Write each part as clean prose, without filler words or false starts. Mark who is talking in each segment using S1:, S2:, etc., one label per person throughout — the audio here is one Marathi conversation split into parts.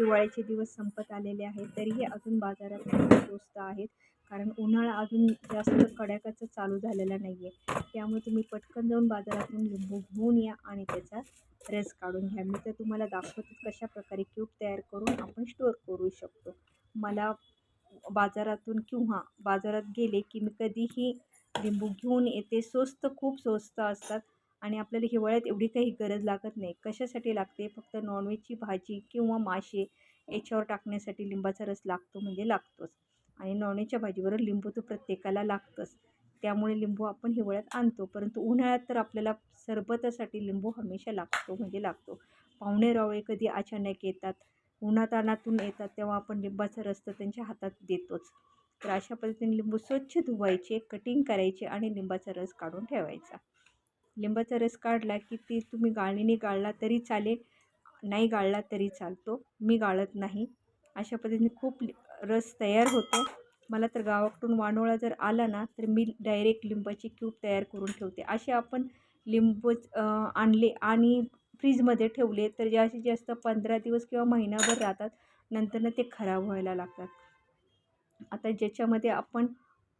S1: हिवाळ्याचे दिवस संपत आलेले आहेत, तरीही अजून बाजारात खूप स्वस्त आहेत. कारण उन्हाळा अजून जास्त कडाक्याचं चालू झालेला नाही आहे. त्यामुळे तुम्ही पटकन जाऊन बाजारातून लिंबू घेऊन या आणि त्याचा रस काढून घ्या. मी तर तुम्हाला दाखवते कशाप्रकारे क्यूब तयार करून आपण स्टोअर करू शकतो. मला बाजारातून किंवा बाजारात गेले की मी कधीही लिंबू घेऊन येते. खूप स्वस्त असतात आणि आपल्याला हिवाळ्यात एवढी काही गरज लागत नाही. कशासाठी लागते? फक्त नॉनव्हेजची भाजी किंवा मासे याच्यावर टाकण्यासाठी लिंबाचा रस लागतो म्हणजे लागतोच. आणि नॉनव्हेजच्या भाजीबरोबर लिंबू तर प्रत्येकाला लागतंच. त्यामुळे लिंबू आपण हिवाळ्यात आणतो. परंतु उन्हाळ्यात तर आपल्याला सरबतासाठी लिंबू हमेशा लागतो म्हणजे लागतो. पाहुणे-रावळे कधी अचानक येतात, उन्हातान्हातून येतात, तेव्हा आपण लिंबाचा रस तर त्यांच्या हातात देतोच. तर अशा पद्धतीने लिंबू स्वच्छ धुवायचे, कटिंग करायचे आणि लिंबाचा रस काढून ठेवायचा. लिंबाचा रस काढला की ती तुम्ही गाळणीने गाळला तरी चालेल, नाही गाळला तरी चालतो. मी गाळत नाही. अशा पद्धतीने खूप रस तयार होतो. मला तर गावाकडून वानोळा जर आला ना, तर मी डायरेक्ट लिंबाची क्यूब तयार करून ठेवते. असे आपण लिंबू आणले आणि फ्रीजमध्ये ठेवले तर जास्तीत जास्त 15 दिवस किंवा महिनाभर राहतात. नंतर ते खराब व्हायला लागतात. आता ज्याच्यामध्ये आपण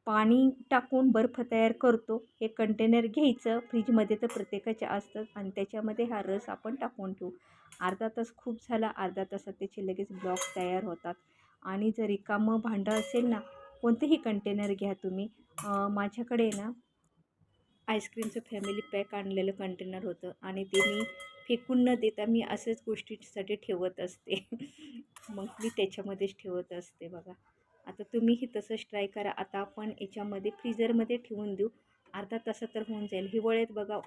S1: पाणी टाकून बर्फ तयार करतो, हे कंटेनर घ्यायचं. फ्रीजमध्ये तर प्रत्येकाचे असतं आणि त्याच्यामध्ये हा रस आपण टाकून ठेवू. अर्धा तास खूप झाला, अर्धा तासात त्याचे लगेच ब्लॉक तयार होतात. आणि जर रिकामं भांडं असेल ना, कोणतेही कंटेनर घ्या तुम्ही. माझ्याकडे ना आईस्क्रीमचं फॅमिली पॅक आणलेलं कंटेनर होतं आणि ते मी फेकून न देता मी असंच गोष्टीसाठी ठेवत असते. मग मी त्याच्यामध्येच ठेवत असते बघा. आता तुम्हीही तसंच ट्राय करा. आता आपण याच्यामध्ये फ्रीझरमध्ये ठेवून देऊ. अर्धा तासात तर होऊन जाईल. हिवाळ्यात बघा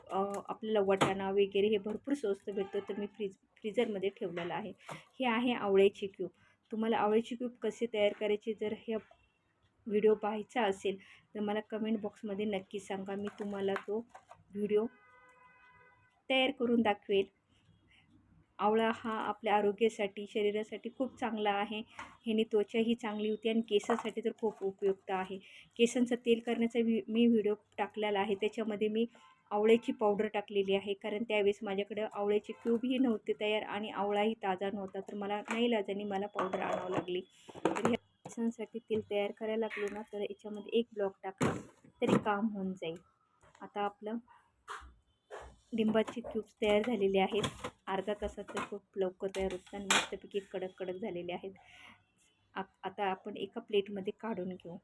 S1: आपल्याला वाटाणा वगैरे हे भरपूर स्वस्त भेटतो, तर मी फ्रीझरमध्ये ठेवलेलं आहे. हे आहे आवळ्याची क्यूब. तुम्हाला आवळ्याची क्यूब कसे तयार करायचे जर हे व्हिडिओ पाहायचा असेल तर मला कमेंट बॉक्समध्ये नक्की सांगा. मी तुम्हाला तो व्हिडिओ तयार करून दाखवेल. आवळा हा आपल्या आरोग्यासाठी, शरीरासाठी खूप चांगला आहे. ह्याने त्वचाही चांगली होते आणि केसासाठी तर खूप उपयुक्त आहे. केसांचं तेल करण्याचा मी व्हिडिओ टाकलेला आहे. त्याच्यामध्ये मी आवळ्याची पावडर टाकलेली आहे. कारण त्यावेळेस माझ्याकडं आवळ्याची क्यूबही नव्हते तयार आणि आवळाही ताजा नव्हता. तर मला नाईलाजाने मला पावडर आणावं लागली. तर ह्या केसांसाठी तेल तयार करायला लागलो ना, तर याच्यामध्ये एक ब्लॉक टाकला तरी काम होऊन जाईल. आता आपलं लिंबाची क्यूब्स तयार झालेले आहेत. अर्धा तासात तर खूप लवकर तयार होतात आणि मस्तपैकी कडक कडक झालेले आहेत. आता आपण एका प्लेटमध्ये काढून घेऊ.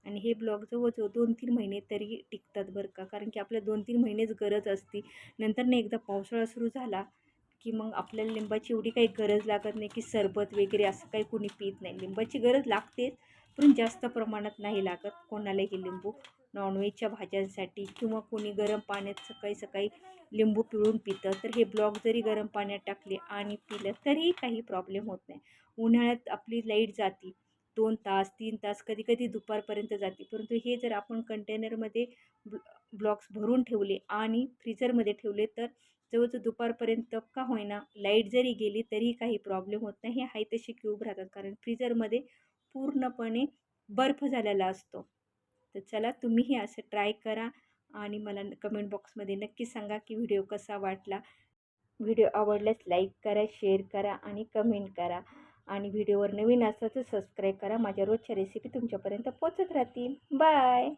S1: आणि हे ब्लॉग जवळजवळ 2-3 महिने तरी टिकतात बरं का. कारण की आपल्या 2-3 महिनेच गरज असते. नंतर ना एकदा पावसाळा सुरू झाला की मग आपल्याला लिंबाची एवढी काही गरज लागत नाही की सरबत वगैरे असं काही कोणी पीत नाही. लिंबाची गरज लागतेच, पण जास्त प्रमाणात नाही लागत कोणालाही लिंबू. नॉनव्हेजच्या भाज्यांसाठी किंवा कोणी गरम पाण्यात सकाळी सकाळी लिंबू पिळून पितं, तर हे ब्लॉक जरी गरम पाण्यात टाकले आणि पिलं तरीही काही प्रॉब्लेम होत नाही. उन्हाळ्यात आपली लाईट जाते 2 तास 3 तास, कधी कधी दुपारपर्यंत जाते. परंतु हे जर आपण कंटेनरमध्ये ब्लॉक्स भरून ठेवले आणि फ्रीझरमध्ये ठेवले तर जवळजवळ दुपारपर्यंत का होईना लाईट जरी गेली तरी काही प्रॉब्लेम होत नाही. हे आहे तशी क्यूब राहतात कारण फ्रीझरमध्ये पूर्णपणे बर्फ झालेला असतो. तर चला तुम्हीही असं ट्राय करा आणि मला कमेंट बॉक्समध्ये नक्की सांगा की व्हिडिओ कसा वाटला. व्हिडिओ आवडल्यास लाईक करा, शेअर करा आणि कमेंट करा. आणि व्हिडिओवर नवीन असाल तर सबस्क्राईब करा. माझ्या रोजच्या रेसिपी तुमच्यापर्यंत पोहोचत राहतील. बाय.